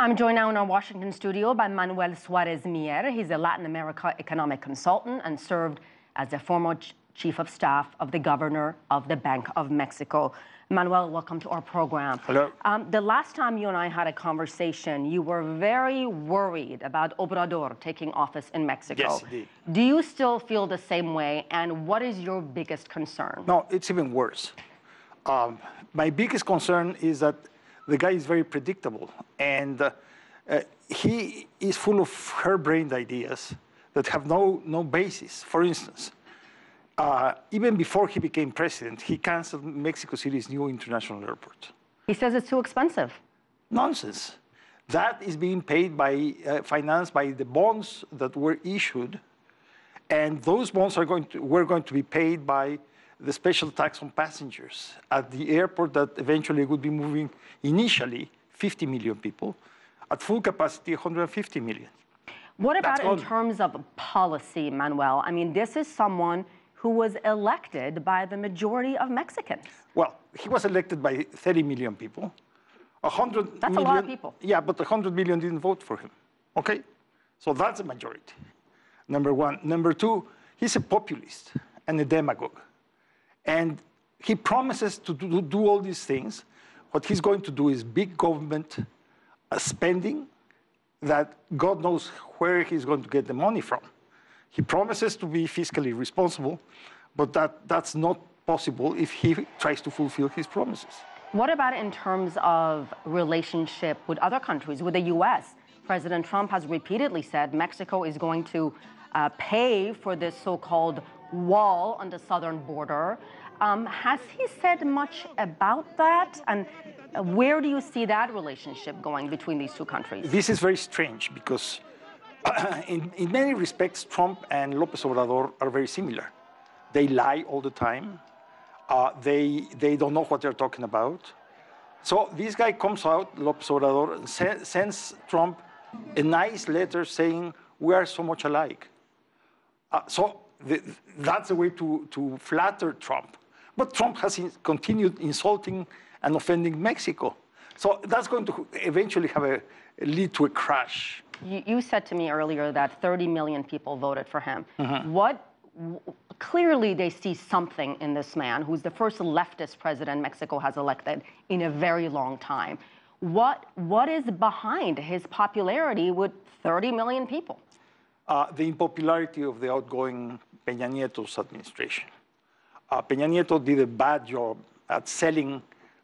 I'm joined now in our Washington studio by Manuel Suarez-Mier. He's a Latin America economic consultant and served as the former chief of staff of the governor of the Bank of Mexico. Manuel, welcome to our program. Hello. The last time you and I had a conversation, you were very worried about Obrador taking office in Mexico. Yes, indeed. Do you still feel the same way? And what is your biggest concern? No, it's even worse. My biggest concern is that the guy is very predictable, and he is full of harebrained ideas that have no basis. For instance, even before he became president, he canceled Mexico City's new international airport. He says it's too expensive. Nonsense. That is being paid by, financed by the bonds that were issued, and those bonds were going to be paid by the special tax on passengers at the airport that eventually would be moving initially 50 million people, at full capacity 150 million. What about in terms of policy, Manuel? I mean, this is someone who was elected by the majority of Mexicans. Well, he was elected by 30 million people. That's a lot of people. Yeah, but 100 million didn't vote for him, okay? So that's a majority, number one. Number two, he's a populist and a demagogue. And he promises to do all these things. What he's going to do is big government spending that God knows where he's going to get the money from. He promises to be fiscally responsible, but that's not possible if he tries to fulfill his promises. What about in terms of relationship with other countries, with the U.S.? President Trump has repeatedly said Mexico is going to pay for this so-called wall on the southern border. Has he said much about that? And where do you see that relationship going between these two countries? This is very strange because in many respects, Trump and Lopez Obrador are very similar. They lie all the time. They don't know what they're talking about. So this guy comes out, Lopez Obrador, and sends Trump a nice letter saying, we are so much alike. That's a way to flatter Trump. But Trump has continued insulting and offending Mexico. So that's going to eventually lead to a crash. You said to me earlier that 30 million people voted for him. Mm-hmm. Clearly they see something in this man, who's the first leftist president Mexico has elected in a very long time. What is behind his popularity with 30 million people? The unpopularity of the outgoing Peña Nieto's administration. Peña Nieto did a bad job at selling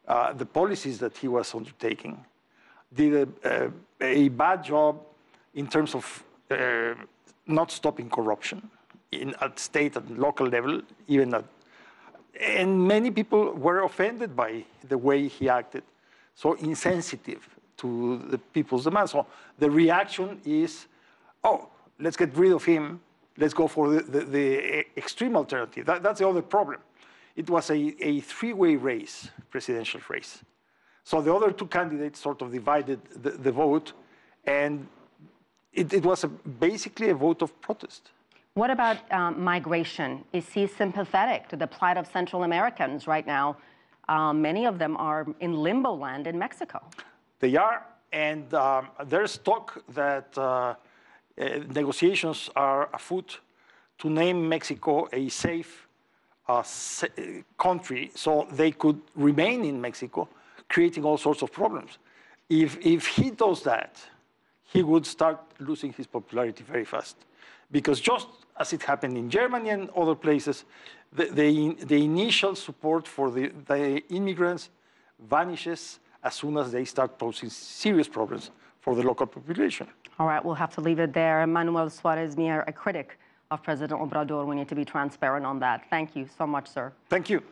the policies that he was undertaking, did a bad job in terms of not stopping corruption at state and local level, and many people were offended by the way he acted, so insensitive to the people's demands. So the reaction is, oh, let's get rid of him. Let's go for the extreme alternative. That's the other problem. It was a three-way race, presidential race. So the other two candidates sort of divided the vote, and it was basically a vote of protest. What about migration? Is he sympathetic to the plight of Central Americans right now? Many of them are in limbo land in Mexico. They are, and there's talk that negotiations are afoot to name Mexico a safe country so they could remain in Mexico, creating all sorts of problems. If he does that, he would start losing his popularity very fast. Because just as it happened in Germany and other places, the initial support for the immigrants vanishes as soon as they start posing serious problems for the local population. All right, we'll have to leave it there. Manuel Suarez-Mier, a critic of President Obrador. We need to be transparent on that. Thank you so much, sir. Thank you.